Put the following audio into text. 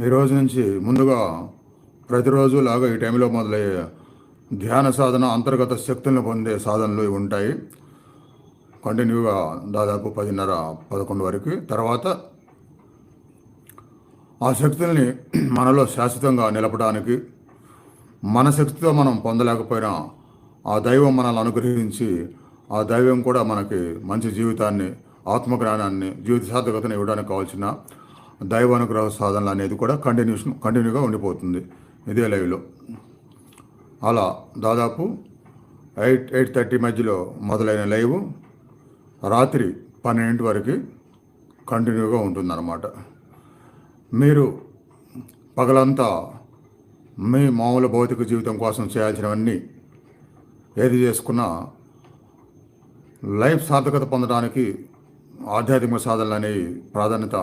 ఈరోజు నుంచి ముందుగా ప్రతిరోజు లాగా ఈ టైంలో మొదలయ్యే ధ్యాన సాధన అంతర్గత శక్తులను పొందే సాధనలు ఇవి ఉంటాయి. కంటిన్యూగా దాదాపు 10:30, 11 వరకు. తర్వాత ఆ శక్తుల్ని మనలో శాశ్వతంగా నిలపడానికి మన శక్తితో మనం పొందలేకపోయినా ఆ దైవం మనల్ని అనుగ్రహించి ఆ దైవం కూడా మనకి మంచి జీవితాన్ని, ఆత్మజ్ఞానాన్ని, జీవిత సార్థకతను ఇవ్వడానికి కావాల్సిన దైవానుగ్రహ సాధనలు అనేది కూడా కంటిన్యూగా ఉండిపోతుంది ఇదే లైవ్లో. అలా దాదాపు 8:30 మధ్యలో మొదలైన లైవ్ రాత్రి 12 వరకు కంటిన్యూగా ఉంటుందన్నమాట. మీరు పగలంతా మీ మామూలు భౌతిక జీవితం కోసం చేయాల్సినవన్నీ ఏది చేసుకున్నా లైఫ్ సార్థకత పొందడానికి ఆధ్యాత్మిక సాధనలు అనేవి ప్రాధాన్యత